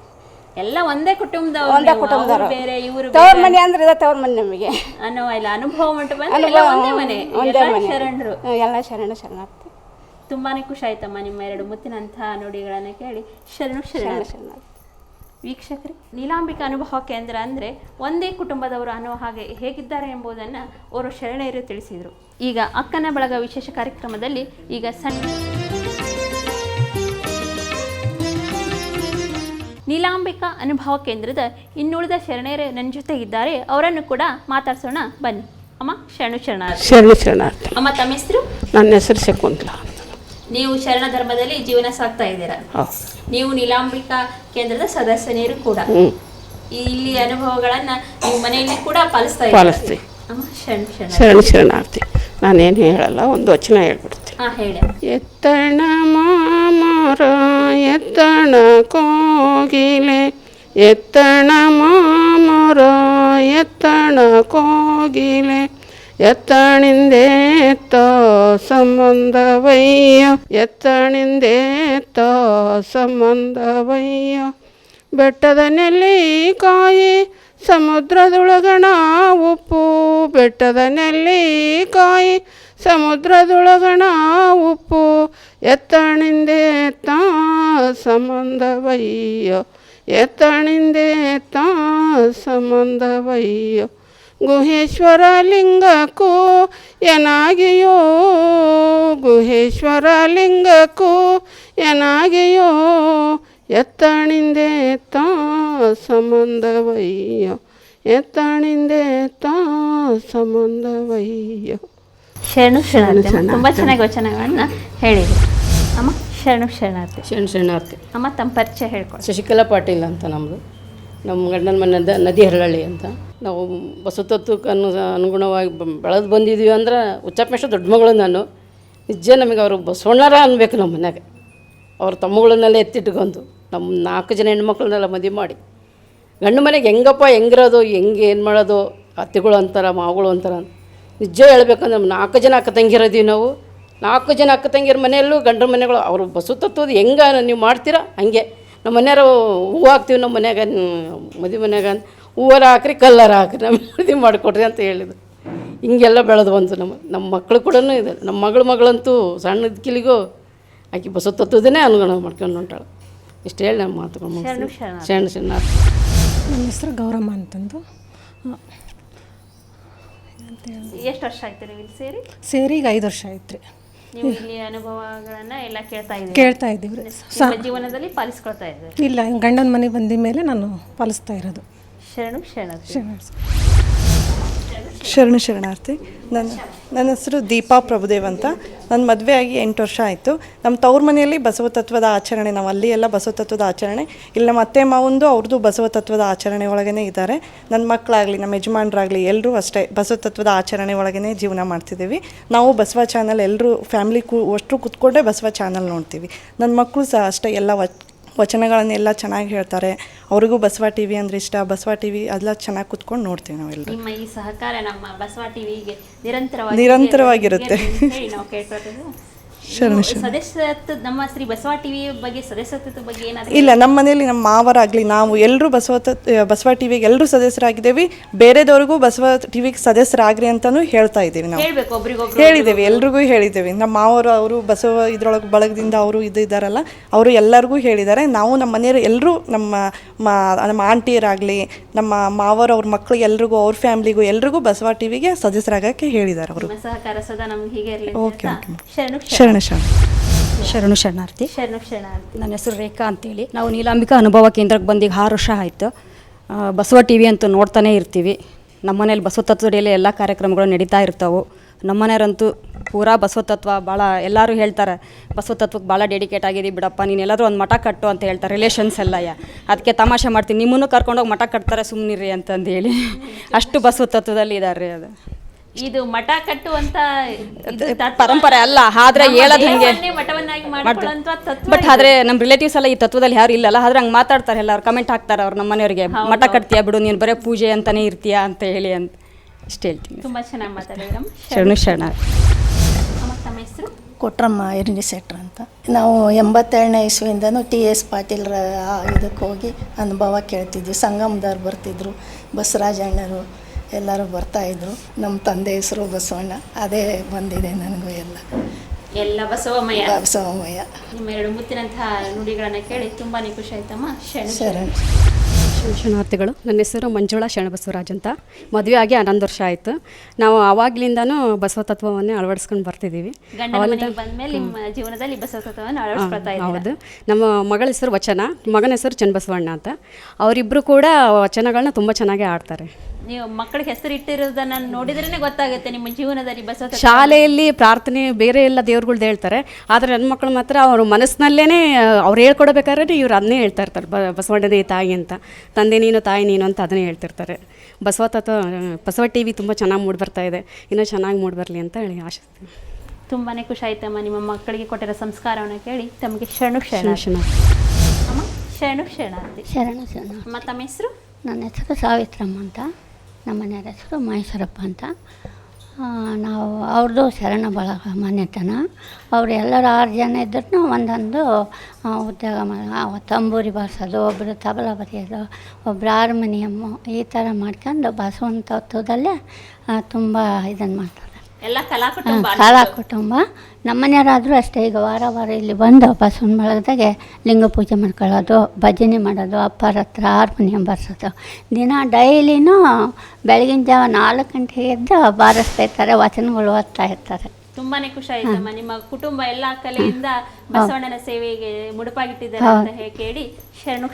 ಎಲ್ಲ ಒಂದೇ ಕುಟುಂಬದವರು, ಒಂದೇ ಕುಟುಂಬದವರು. ಬೇರೆ ಇವರು ತವ್ರ ಮನೆ ಅಂದ್ರೆ ಇದೆ, ತವ್ರ ಮನೆ ನಮಗೆ ಅನ್ನೋ ಇಲ್ಲ ಅನುಭವ ಮಂಟಪ ಅಂದ್ರೆ ಎಲ್ಲ ಒಂದೇ ಮನೆ, ಒಂದೇ ಮನೆ. ಶರಣರು ಎಲ್ಲ ಶರಣಾರ್ಥಿ. ತುಂಬಾನೇ ಖುಷಿ ಆಯ್ತಮ್ಮ ನಿಮ್ಮ ಎರಡು ಮುತ್ತಿನಂತಹ ನುಡಿಗಳನ್ನು ಕೇಳಿ. ಶರಣಾರ್ಥಿ. ವೀಕ್ಷಕರೇ, ನೀಲಾಂಬಿಕಾ ಅನುಭವ ಕೇಂದ್ರ ಅಂದರೆ ಒಂದೇ ಕುಟುಂಬದವರು ಅನ್ನೋ ಹಾಗೆ ಹೇಗಿದ್ದಾರೆ ಎಂಬುದನ್ನು ಅವರು ಶರಣೆಯರು ತಿಳಿಸಿದರು. ಈಗ ಅಕ್ಕನ ಬಳಗ ವಿಶೇಷ ಕಾರ್ಯಕ್ರಮದಲ್ಲಿ ಈಗ ನೀಲಾಂಬಿಕಾ ಅನುಭವ ಕೇಂದ್ರದ ಇನ್ನುಳಿದ ಶರಣೆಯರು ನನ್ನ ಜೊತೆ ಇದ್ದಾರೆ. ಅವರನ್ನು ಕೂಡ ಮಾತಾಡ್ಸೋಣ ಬನ್ನಿ. ಅಮ್ಮ ಶರಣಾರ್ಥಿ. ಅಮ್ಮ ತಮ್ಮ ಹೆಸರು? ನನ್ನ ಹೆಸರು ಶಕುಂತಲಾ. ನೀವು ಶರಣ ಧರ್ಮದಲ್ಲಿ ಜೀವನ ಸಾಗ್ತಾ ಇದ್ದೀರಾ. ನೀವು ನೀಲಾಂಬಿಕಾ ಕೇಂದ್ರದ ಸದಸ್ಯರು ಕೂಡ. ಇಲ್ಲಿ ಅನುಭವಗಳನ್ನ ನೀವು ಮನೆಯಲ್ಲಿ ಕೂಡ ಪಾಲಿಸ್ತಾ ಇದ್ದೀರಾ. ಶರಣಾರ್ಥಿ. ನಾನೇನು ಹೇಳಲ್ಲ, ಒಂದು ವಚನ ಹೇಳ್ಬಿಡ್ತೀನಿ. ಹೇಳಿ. ಎತ್ತಣ ಮಾಮರ ಎತ್ತಣ ಕೋಗಿಲೆ, ಎತ್ತಣ ಮಾಮರ ಎತ್ತಣ ಕೋಗಿಲೆ, ಎತ್ತಣಿಂದೇತ್ತ ಸಂಬಂಧವಯ್ಯ, ಎತ್ತಣಿಂದೇತ್ತ ಸಂಬಂಧವಯ್ಯ. ಬೆಟ್ಟದ ನೆಲ್ಲಿಕಾಯಿ ಸಮುದ್ರದೊಳಗಣ ಉಪ್ಪು, ಬೆಟ್ಟದ ನೆಲ್ಲಿಕಾಯಿ ಸಮುದ್ರದೊಳಗಣ ಉಪ್ಪು, ಎತ್ತಣಿಂದೇತ್ತ ಸಂಬಂಧವಯ್ಯ, ಎತ್ತಣಿಂದೇತ್ತ ಸಂಬಂಧವಯ್ಯ. ಗುಹೇಶ್ವರ ಲಿಂಗಕ್ಕೂ ಏನಾಗಿಯೋ, ಗುಹೇಶ್ವರ ಲಿಂಗಕ್ಕೂ ಏನಾಗಿಯೋ, ಎತ್ತಣಿಂದೇತ್ತ ಸಂಬಂಧವಯ್ಯ, ಎತ್ತಣಿಂದೇತ್ತ ಸಂಬಂಧವಯ್ಯ. ಶರಣಾರ್ಥಿ. ತುಂಬ ಚೆನ್ನಾಗಿ ವಚನಗಳನ್ನು ಹೇಳಿದರು. ಅಮ್ಮ ಶರಣಾರ್ಥಿ. ಅಮ್ಮ ತಮ್ಮ ಪರಿಚಯ ಹೇಳ್ಕೊಳ್ಳಿ. ಶಶಿಕಲಾ ಪಾಟೀಲ್ ಅಂತ ನಮ್ಮದು. ನಮ್ಮ ಗಂಡನ ಮನೆ ನದಿ ಹರಳಳ್ಳಿ ಅಂತ. ನಾವು ಬಸವತತ್ವಕ್ಕೆ ಅನುಗುಣವಾಗಿ ಬೆಳೆದು ಬಂದಿದ್ದೀವಿ ಅಂದ್ರೆ ಉಚ್ಚಪ್ಪಮೇಶ್ವರ ದೊಡ್ಡ ಮಗಳು ನಾನು. ನಿಜ ನಮಗೆ ಅವರು ಬಸವಣ್ಣರ ಅನ್ಬೇಕು. ನಮ್ಮ ಮನ್ಯಾಗ ಅವ್ರ ತಮ್ಮಗಳನ್ನೆಲ್ಲ ಎತ್ತಿಟ್ಕೊಂಡು ನಮ್ಮ 4 ಜನ ಹೆಣ್ಮಕ್ಳನ್ನೆಲ್ಲ ಮದುವೆ ಮಾಡಿ ಗಂಡು ಮನೆಗೆ ಹೆಂಗಿರೋದು, ಹೆಂಗೆ ಏನು ಮಾಡೋದು, ಅತ್ತೆಗಳು ಅಂತಾರೆ, ಮಾವುಗಳು ಅಂತಾರೆ. ನಿಜ ಹೇಳ್ಬೇಕಂದ್ರೆ ನಮ್ಮ 4 ಜನ ಅಕ್ಕ ತಂಗಿರೋದೀವಿ ನಾವು. 4 ಜನ ಅಕ್ಕ ತಂಗಿಯರ ಮನೆಯಲ್ಲೂ ಗಂಡರ ಮನೆಗಳು ಅವರು ಬಸವತತ್ವದ ಹೆಂಗೆ ನೀವು ಮಾಡ್ತೀರಾ ಹಂಗೆ. ನಮ್ಮ ಮನೆಯವರು ಹೂವು ಹಾಕ್ತೀವಿ ನಮ್ಮ ಮನ್ಯಾಗ, ಮದುವೆ ಮನ್ಯಾಗ ಹೂವರ ಹಾಕ್ರಿ ಕಲ್ಲರ ಹಾಕ್ರಿ, ನಮ್ಮ ಮದುವೆ ಮಾಡಿಕೊಡ್ರಿ ಅಂತ ಹೇಳಿದ್ರು. ಹಿಂಗೆಲ್ಲ ಬೆಳೆದು ಬಂತು. ನಮ್ಮ ಮಕ್ಕಳು ಕೂಡ ಇದೆ. ನಮ್ಮ ಮಗಳಂತೂ ಸಣ್ಣದ ಕಿಲಿಗೂ ಆಕೆ ಬಸವತತ್ವದನ್ನೇ ಅನುಗುಣ ಮಾಡ್ಕೊಂಡು ಹೊಂಟಾಳು. ಇಷ್ಟು ಹೇಳಿ ನಮ್ಮ ಮಾತುಗಳು. ಶರಣಾರ್ಥಿ. ನನ್ನ ಹೆಸರು ಗೌರಮ್ಮ ಅಂತಂದು. ಎಷ್ಟು ವರ್ಷ ಆಯ್ತು ನೀವು ಇಲ್ಲಿ ಸೇರಿ ಈಗ 5 ವರ್ಷ ಆಯ್ತು ರೀ. ನೀವು ಇಲ್ಲಿ ಅನುಭವಗಳನ್ನ ಎಲ್ಲ ಕೇಳ್ತಾ ಇದ್ದೀವಿ ರೀ. ಜೀವನದಲ್ಲಿ ಪಾಲಿಸ್ಕೊಳ್ತಾ ಇದ್ದೀವಿ. ಇಲ್ಲ, ಗಂಡನ ಮನೆ ಬಂದ ಮೇಲೆ ನಾನು ಪಾಲಿಸ್ತಾ ಇರೋದು. ಶರಣಾರ್ಥಿ. ನನ್ನ ಹೆಸರು ದೀಪಾ ಪ್ರಭುದೇವ್ ಅಂತ. ನನ್ನ ಮದುವೆ ಆಗಿ 8 ವರ್ಷ ಆಯಿತು. ನಮ್ಮ ತವ್ರ ಮನೆಯಲ್ಲಿ ಬಸವತತ್ವದ ಆಚರಣೆ, ನಾವು ಅಲ್ಲಿ ಎಲ್ಲ ಬಸವತತ್ವದ ಆಚರಣೆ. ಇಲ್ಲಿ ನಮ್ಮ ಅತ್ತೆ ಮಾವಂದು ಅವ್ರದ್ದು ಬಸವತತ್ವದ ಆಚರಣೆ ಒಳಗೇ ಇದ್ದಾರೆ. ನನ್ನ ಮಕ್ಕಳಾಗಲಿ ನಮ್ಮ ಯಜಮಾನ್ರಾಗಲಿ ಎಲ್ಲರೂ ಅಷ್ಟೇ ಬಸವತತ್ವದ ಆಚರಣೆ ಒಳಗೇ ಜೀವನ ಮಾಡ್ತಿದ್ದೀವಿ. ನಾವು ಬಸವ ಚಾನಲ್ ಎಲ್ಲರೂ ಫ್ಯಾಮ್ಲಿ ಅಷ್ಟು ಕೂತ್ಕೊಂಡೇ ಬಸವ ಚಾನಲ್ ನೋಡ್ತೀವಿ. ನನ್ನ ಮಕ್ಕಳು ಸಹ ಅಷ್ಟೇ ಎಲ್ಲ ವಚನಗಳನ್ನೆಲ್ಲ ಚೆನ್ನಾಗಿ ಹೇಳ್ತಾರೆ. ಅವ್ರಿಗೂ ಬಸವ ಟಿವಿ ಅಂದ್ರೆ ಇಷ್ಟ. ಬಸವ ಟಿವಿ ಎಲ್ಲ ಚೆನ್ನಾಗಿ ಕೂತ್ಕೊಂಡು ನೋಡ್ತೀವಿ ನಾವೆಲ್ಲರೂ. ನಿಮ್ಮ ಈ ಸಹಕಾರ ನಮ್ಮ ಬಸವ ಟಿವಿಗೆ ನಿರಂತರವಾಗಿರುತ್ತೆ. ಸದಸ್ಯತ್ವ ನಮ್ಮ ಶ್ರೀ ಬಸವ ಟಿವಿ ಬಗ್ಗೆ ಸದಸ್ಯತ್ವದ ಬಗ್ಗೆ ಏನಾದರೂ ಇಲ್ಲ, ನಮ್ಮ ಮನೆಯಲ್ಲಿ ನಮ್ಮ ಮಾವರಾಗಲಿ ನಾವು ಎಲ್ಲರೂ ಬಸವ ಟಿವಿಗೆ ಎಲ್ಲರೂ ಸದಸ್ಯರಾಗಿದ್ದೇವೆ. ಬೇರೆದವ್ರಿಗೂ ಬಸವ ಟಿವಿಗೆ ಸದಸ್ಯರಾಗ್ರಿ ಅಂತಲೂ ಹೇಳ್ತಾ ಇದ್ದೀವಿ. ನಾವು ಹೇಳಿದ್ದೇವೆ, ಎಲ್ರಿಗೂ ಹೇಳಿದ್ದೇವೆ. ನಮ್ಮ ಮಾವರು ಅವರು ಬಸವ ಇದ್ರೊಳಗೆ ಬಳಗದಿಂದ ಅವರು ಇದ್ದಾರಲ್ಲ, ಅವರು ಎಲ್ಲರಿಗೂ ಹೇಳಿದ್ದಾರೆ. ನಾವು ನಮ್ಮ ಮನೆಯವರು ಎಲ್ಲರೂ ನಮ್ಮ ಆಂಟಿಯರಾಗಲಿ ನಮ್ಮ ಮಾವರು ಅವ್ರ ಮಕ್ಕಳಿಗೆ ಎಲ್ರಿಗೂ ಅವ್ರ ಫ್ಯಾಮ್ಲಿಗೂ ಎಲ್ರಿಗೂ ಬಸವ ಟಿವಿಗೆ ಸದಸ್ಯರಾಗಕ್ಕೆ ಹೇಳಿದ್ದಾರೆ ಅವರು. ಸಹಕಾರ ಸದಾ ನಮ್ಗೆ ಹೀಗೆ ಇರಲಿ. ಶರಣಾರ್ಥಿ. ನನ್ನ ಹೆಸರು ರೇಖಾ ಅಂತೇಳಿ. ನಾವು ನೀಲಾಂಬಿಕಾ ಅನುಭವ ಕೇಂದ್ರಕ್ಕೆ ಬಂದು ಈಗ 6 ವರ್ಷ ಆಯಿತು. ಬಸವ ಟಿ ವಿ ಅಂತೂ ನೋಡ್ತಾನೆ ಇರ್ತೀವಿ. ನಮ್ಮ ಮನೇಲಿ ಬಸವತತ್ವದಲ್ಲಿ ಎಲ್ಲ ಕಾರ್ಯಕ್ರಮಗಳು ನಡೀತಾ ಇರ್ತಾವೆ. ನಮ್ಮ ಮನೆಯವರಂತೂ ಪೂರಾ ಬಸವತತ್ವ ಭಾಳ ಎಲ್ಲರೂ ಹೇಳ್ತಾರೆ, ಬಸವತತ್ವಕ್ಕೆ ಭಾಳ ಡೆಡಿಕೇಟ್ ಆಗಿದ್ದೀವಿ ಬಿಡಪ್ಪ, ನೀನೆಲ್ಲರೂ ಒಂದು ಮಠ ಕಟ್ಟು ಅಂತ ಹೇಳ್ತಾರೆ ರಿಲೇಷನ್ಸ್ ಎಲ್ಲ. ಅದಕ್ಕೆ ತಮಾಷೆ ಮಾಡ್ತೀನಿ, ನಿಮ್ಮನ್ನು ಕರ್ಕೊಂಡೋಗಿ ಮಠ ಕಟ್ತಾರೆ ಸುಮ್ಮನಿರಿ ಅಂತಂದು ಹೇಳಿ. ಅಷ್ಟು ಬಸವತತ್ವದಲ್ಲಿ ಇದ್ದಾರೆ. ಅದು ಇದು ಮಠ ಕಟ್ಟುವಂತ ಪರಂಪರೆ ಅಲ್ಲ, ಆದ್ರೆ ಹೇಳೋದು ಹಂಗೆ ಮಠವನ್ನಾಗಿ ಮಾಡ್ಕೊಳ್ಳುವಂತ ತತ್ವ. ಬಟ್ ಆದರೆ ನಮ್ಮ ರಿಲೇಟಿವ್ಸ್ ಎಲ್ಲ ಈ ತತ್ವದಲ್ಲಿ ಯಾರು ಇಲ್ಲಲ್ಲ, ಆದ್ರೆ ಹಂಗೆ ಮಾತಾಡ್ತಾರೆ ಎಲ್ಲರೂ, ಕಮೆಂಟ್ ಹಾಕ್ತಾರೆ ಅವ್ರು ನಮ್ಮ ಮನೆಯವರಿಗೆ, ಮಠ ಕಟ್ತೀಯಾ ಬಿಡು ನೀನು ಬರೀ ಪೂಜೆ ಅಂತಾನೆ ಇರ್ತೀಯಾ ಅಂತ ಹೇಳಿ ಅಂತ ಇಷ್ಟು ಹೇಳ್ತೀನಿ. ತುಂಬಾ ಚೆನ್ನಾಗಿ ಮಾತಾಡಿದ್ರಮ್ಮ. ಶರಣ ಅಮ್ಮ, ತಮ್ಮ ಹೆಸರು? ಕೊಟ್ರಮ್ಮ ಇರ್ನಿ ಸೆಟ್ರ್ ಅಂತ. ನಾವು 87ನೇ ಇಸ್ವಿಯಿಂದನೂ TS ಪಾಟೀಲ್ರ ಇದಕ್ಕೆ ಹೋಗಿ ಅನುಭವ ಕೇಳ್ತಿದ್ವಿ. ಸಂಗಮದವ್ರು ಬರ್ತಿದ್ರು, ಬಸವರಾಜಣ್ಣರು ಎಲ್ಲರೂ ಬರ್ತಾಯಿದ್ರು. ನಮ್ಮ ತಂದೆ ಹೆಸರು ಬಸವಣ್ಣ, ಅದೇ ಬಂದಿದೆ ನನಗೂ ಎಲ್ಲ ಬಸವಮಯ. ನಿಮ್ಮ 2 ಮುತ್ತಿನಂತಹ ನುಡಿಗಳನ್ನು ಕೇಳಿ ತುಂಬಾನೇ ಖುಷಿ ಆಯ್ತಮ್ಮ. ಶರಣಾರ್ಥಿಗಳು. ನನ್ನ ಹೆಸರು ಮಂಜುಳಾ ಶರಣಬಸವರಾಜ್ ಅಂತ. ಮದುವೆ ಆಗಿ 11 ವರ್ಷ ಆಯಿತು. ನಾವು ಆವಾಗಲಿಂದನೂ ಬಸವ ತತ್ವವನ್ನೇ ಅಳವಡಿಸ್ಕೊಂಡು ಬರ್ತಿದ್ದೀವಿ. ಬಂದ್ಮೇಲೆ ನಿಮ್ಮ ಜೀವನದಲ್ಲಿ ಬಸವ ತತ್ವವನ್ನು ಅಳವಡಿಸ್ಕೊಳ್ತಾ ಇದ್ದೀರಾ? ಹೌದು. ನಮ್ಮ ಮಗಳ ಹೆಸರು ವಚನ, ಮಗನ ಹೆಸರು ಚನ್ನಬಸವಣ್ಣ ಅಂತ. ಅವರಿಬ್ಬರು ಕೂಡ ವಚನಗಳನ್ನ ತುಂಬ ಚೆನ್ನಾಗಿ ಆಡ್ತಾರೆ. ನೀವು ಮಕ್ಕಳಿಗೆ ಹೆಸರು ಇಟ್ಟಿರೋದನ್ನ ನೋಡಿದ್ರೇ ಗೊತ್ತಾಗುತ್ತೆ ನಿಮ್ಮ ಜೀವನದಲ್ಲಿ ಬಸವ ತತ್ವ. ಶಾಲೆಯಲ್ಲಿ ಪ್ರಾರ್ಥನೆ ಬೇರೆ ಎಲ್ಲ ದೇವ್ರುಗಳ್ದು ಹೇಳ್ತಾರೆ, ಆದರೆ ನನ್ನ ಮಕ್ಕಳು ಮಾತ್ರ ಅವ್ರ ಮನಸ್ಸಿನಲ್ಲೇ ಅವ್ರು ಹೇಳ್ಕೊಡ್ಬೇಕಾದ್ರೆ ಇವ್ರು ಅದನ್ನೇ ಹೇಳ್ತಾ ಇರ್ತಾರೆ, ಬಸವಣ್ಣನೇ ತಾಯಿ ಅಂತ, ತಂದೆ ನೀನು ತಾಯಿ ನೀನು ಅಂತ ಅದನ್ನೇ ಹೇಳ್ತಿರ್ತಾರೆ. ಬಸವ ತತ್ವ ಬಸವ TV ತುಂಬ ಚೆನ್ನಾಗಿ ಮೂಡಿಬರ್ತಾ ಇದೆ, ಇನ್ನೂ ಚೆನ್ನಾಗಿ ಮೂಡಿಬರಲಿ ಅಂತ ಹೇಳಿ ಆಶಿಸ್ತೀನಿ. ತುಂಬಾ ಖುಷಿ ಆಯ್ತಮ್ಮ ನಿಮ್ಮ ಮಕ್ಕಳಿಗೆ ಕೊಟ್ಟಿರೋ ಸಂಸ್ಕಾರವನ್ನು ಕೇಳಿ. ತಮಗೆ ಶರಣು. ಅಮ್ಮ, ಶರಣಾರ್ಥಿ. ಅಮ್ಮ, ತಮ್ಮ ಹೆಸರು? ನನ್ನ ಹೆಸರು ಸಾವಿತ್ರಮ್ಮ ಅಂತ, ನಮ್ಮ ಮನೆಯವ್ರ ಹೆಸರು ಮಹೇಶ್ವರಪ್ಪ ಅಂತ. ನಾವು ಅವ್ರದ್ದು ಶರಣ ಬಳಗ ಮನೆತನ. ಅವರು ಎಲ್ಲರೂ 6 ಜನ ಇದ್ರೂ ಒಂದೊಂದು ಉದ್ಯೋಗ ತಂಬೂರಿ ಬಾರಿಸೋದು, ಒಬ್ಬರು ತಬಲ ಬರೆಯೋದು, ಒಬ್ಬರು ಹಾರ್ಮೋನಿಯಮ್ಮು, ಈ ಥರ ಮಾಡ್ಕೊಂಡು ಬಸವನ ತತ್ವದಲ್ಲೇ ತುಂಬ ಇದನ್ನು ಮಾಡ್ತಾರೆ. ಎಲ್ಲ ಕಲಾ ಕುಟುಂಬ. ನಮ್ಮನೆಯವರಾದರೂ ಅಷ್ಟೇ, ಈಗ ವಾರ ಇಲ್ಲಿ ಬಂದು ಬಸವನ ಬಳಗದಾಗೆ ಲಿಂಗ ಪೂಜೆ ಮಾಡ್ಕೊಳ್ಳೋದು, ಭಜನೆ ಮಾಡೋದು, ಅಪ್ಪರ ಹತ್ರ ಹಾರ್ಮೋನಿಯಂ ಬಾರಿಸೋದು. ದಿನ ಡೈಲಿನೂ ಬೆಳಗಿನ ಜಾವ 4 ಗಂಟೆಗೆ ಎದ್ದು ಬಾರಿಸ್ತಾ ಇರ್ತಾರೆ, ವಚನಗಳು ಓದ್ತಾ ಇರ್ತಾರೆ. ತುಂಬಾ ಖುಷಿ ಆಯ್ತಮ್ಮ. ನಿಮ್ಮ ಕುಟುಂಬ ಎಲ್ಲ ಕಲೆಯಿಂದ ಬಸವಣ್ಣನ ಸೇವೆಗೆ ಮುಡುಪಾಗಿಟ್ಟಿದ್ದಾರೆ ಅಂತ ಕೇಳಿ ಶರಣು.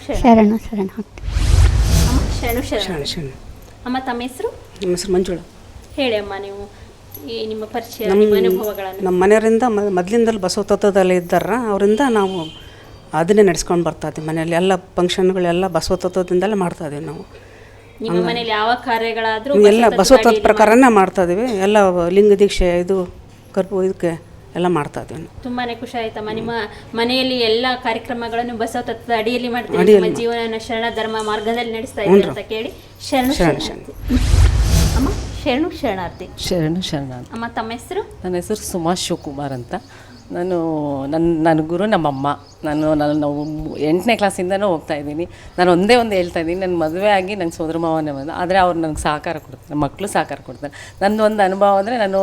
ಅಮ್ಮ, ತಮ್ಮ ಹೆಸರು? ನಮ್ಮ ಹೆಸರು ಮಂಜುಳಾ. ಹೇಳಿ ಅಮ್ಮ, ನೀವು ನಿಮ್ಮ ಪರಿಚಯ, ನಿಮ್ಮ ಅನುಭವಗಳನ್ನು. ನಮ್ಮ ಮನೆಯವರಿಂದ ಮೊದಲಿಂದಲೂ ಬಸವ ತತ್ವದಲ್ಲಿ ಇದ್ದಾರ, ಅವರಿಂದ ನಾವು ಅದನ್ನೇ ನಡೆಸ್ಕೊಂಡು ಬರ್ತಾ ಇದ್ದೀವಿ. ಮನೆಯಲ್ಲಿ ಎಲ್ಲ ಫಂಕ್ಷನ್ಗಳೆಲ್ಲ ಬಸವ ತತ್ವದಿಂದಲೇ ಮಾಡ್ತಾ ಇದೀವಿ ನಾವು. ನಿಮ್ಮ ಮನೇಲಿ ಯಾವ ಕಾರ್ಯಗಳಾದರೂ ಎಲ್ಲ ಬಸವ ತತ್ವ ಪ್ರಕಾರನೇ ಮಾಡ್ತಾ ಇದೀವಿ. ಎಲ್ಲ ಲಿಂಗ ದೀಕ್ಷೆ, ಇದು ಕರ್ಪು, ಇದಕ್ಕೆ ಎಲ್ಲ ಮಾಡ್ತಾ ಇದ್ದೀವಿ. ತುಂಬಾ ಖುಷಿ ಆಯ್ತಮ್ಮ. ನಿಮ್ಮ ಮನೆಯಲ್ಲಿ ಎಲ್ಲ ಕಾರ್ಯಕ್ರಮಗಳನ್ನು ಬಸವ ತತ್ವದ ಅಡಿಯಲ್ಲಿ ಮಾಡ್ತೀವಿ. ನಿಮ್ಮ ಜೀವನ ಶರಣ ಧರ್ಮ ಮಾರ್ಗದಲ್ಲಿ ನಡೆಸ್ತಾ ಇದ್ದೀವಿ ಅಂತ ಕೇಳಿ ಶರಣಾರ್ಥಿ. ಅಮ್ಮ, ಶರಣಾರ್ಥಿ. ಅಮ್ಮ, ತಮ್ಮ ಹೆಸರು? ನನ್ನ ಹೆಸರು ಸುಮಾ ಶಿವಕುಮಾರ್ ಅಂತ. ನನ್ನ ಗುರು ನಮ್ಮಮ್ಮ. ನಾವು 8ನೇ ಕ್ಲಾಸಿಂದನೂ ಹೋಗ್ತಾ ಇದ್ದೀನಿ. ನಾನು ಒಂದೇ ಹೇಳ್ತಾ ಇದ್ದೀನಿ, ನನ್ನ ಮದುವೆ ಆಗಿ ನನ್ನ ಸೋದರ ಮಾವನೇ ಬಂದು, ಆದರೆ ಅವ್ರು ನನಗೆ ಸಹಕಾರ ಕೊಡ್ತಾರೆ, ನಮ್ಮ ಮಕ್ಕಳು ಸಹಕಾರ ಕೊಡ್ತಾರೆ. ನನ್ನ ಒಂದು ಅನುಭವ ಅಂದರೆ, ನಾನು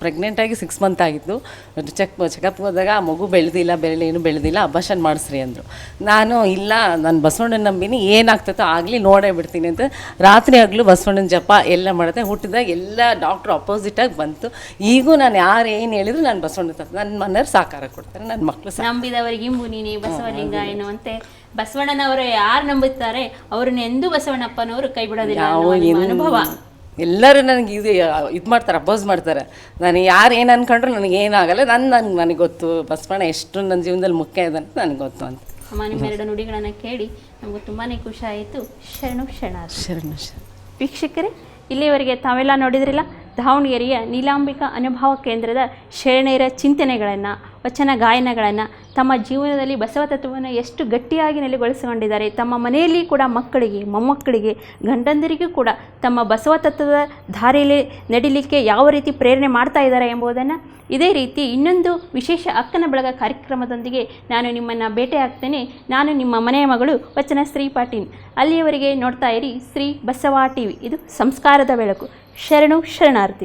ಪ್ರೆಗ್ನೆಂಟಾಗಿ 6 ಮಂತ್ ಆಗಿದ್ದು, ಚೆಕಪ್ಗೆ ಹೋದಾಗ ಆ ಮಗು ಏನು ಬೆಳೆದಿಲ್ಲ, ಅಬಾರ್ಷನ್ ಮಾಡಿಸ್ರಿ ಅಂದರು. ನಾನು ಇಲ್ಲ, ನಾನು ಬಸವಣ್ಣನ ನಂಬಿನಿ, ಏನಾಗ್ತೈತೋ ಆಗಲಿ ನೋಡೇ ಬಿಡ್ತೀನಿ ಅಂತ ರಾತ್ರಿ ಆಗಲೂ ಬಸವಣ್ಣನ ಜಪ ಎಲ್ಲ ಮಾಡುತ್ತೆ. ಹುಟ್ಟಿದಾಗ ಎಲ್ಲ ಡಾಕ್ಟ್ರು ಅಪೋಸಿಟಾಗಿ ಬಂತು. ಈಗೂ ನಾನು ಯಾರು ಏನು ಹೇಳಿದ್ರು ನಾನು ಬಸವಣ್ಣ ನನ್ನ ಮನೆಯವ್ರು ಸಹಕಾರ ಕೊಡ್ತಾರೆ, ನನ್ನ ಮಕ್ಕಳು ನಂಬಿದವರಿಗೆ ಇಂಬು ನೀನೆ ಬಸವಲಿಂಗ ಎನ್ನುವಂತೆ ಬಸವಣ್ಣನವರು ಯಾರು ನಂಬುತ್ತಾರೆ ಅವ್ರನ್ನ ಎಂದೂ ಬಸವಣ್ಣಪ್ಪನವರು ಕೈ ಬಿಡೋದಿಲ್ಲ. ಅನುಭವ ಎಲ್ಲರೂ ನನಗೆ ಇದು ಮಾಡ್ತಾರೆ, ಅಪೋಸ್ ಮಾಡ್ತಾರೆ. ನಾನು ಯಾರು ಏನು ಅನ್ಕೊಂಡ್ರು ನನಗೇನಾಗಲ್ಲ. ನನಗೆ ಗೊತ್ತು ಬಸವಣ್ಣ ಎಷ್ಟು ನನ್ನ ಜೀವನದಲ್ಲಿ ಮುಖ್ಯ ಇದೆ ಅಂತ ನನಗೆ ಗೊತ್ತು ಅಂತ. ಅಮ್ಮ, ನಿಮ್ಮ 2 ನುಡಿಗಳನ್ನು ಕೇಳಿ ನಮಗೂ ತುಂಬಾ ಖುಷಿ ಆಯಿತು. ಶರಣು. ವೀಕ್ಷಕರೇ, ಇಲ್ಲಿವರೆಗೆ ತಾವೆಲ್ಲ ನೋಡಿದ್ರಲ್ಲ, ದಾವಣಗೆರೆಯ ನೀಲಾಂಬಿಕಾ ಅನುಭವ ಕೇಂದ್ರದ ಶರಣೆಯರ ಚಿಂತನೆಗಳನ್ನು, ವಚನ ಗಾಯನಗಳನ್ನು, ತಮ್ಮ ಜೀವನದಲ್ಲಿ ಬಸವ ತತ್ವವನ್ನು ಎಷ್ಟು ಗಟ್ಟಿಯಾಗಿ ನೆಲೆಗೊಳಿಸಿಕೊಂಡಿದ್ದಾರೆ. ತಮ್ಮ ಮನೆಯಲ್ಲಿ ಕೂಡ ಮಕ್ಕಳಿಗೆ, ಮೊಮ್ಮಕ್ಕಳಿಗೆ, ಗಂಡಂದರಿಗೂ ಕೂಡ ತಮ್ಮ ಬಸವ ತತ್ವದ ದಾರಿಯಲ್ಲಿ ನಡಿಲಿಕ್ಕೆ ಯಾವ ರೀತಿ ಪ್ರೇರಣೆ ಮಾಡ್ತಾ ಇದ್ದಾರೆ ಎಂಬುದನ್ನು ಇದೇ ರೀತಿ ಇನ್ನೊಂದು ವಿಶೇಷ ಅಕ್ಕನ ಬಳಗ ಕಾರ್ಯಕ್ರಮದೊಂದಿಗೆ ನಾನು ನಿಮ್ಮನ್ನು ಭೇಟಿ ಆಗ್ತೇನೆ. ನಾನು ನಿಮ್ಮ ಮನೆಯ ಮಗಳು ವಚನ ಶ್ರೀ ಪಾಟೀಲ್. ಅಲ್ಲಿಯವರೆಗೆ ನೋಡ್ತಾ ಇರಿ ಶ್ರೀ ಬಸವ TV. ಇದು ಸಂಸ್ಕಾರದ ಬೆಳಕು. ಶರಣಾರ್ಥಿ.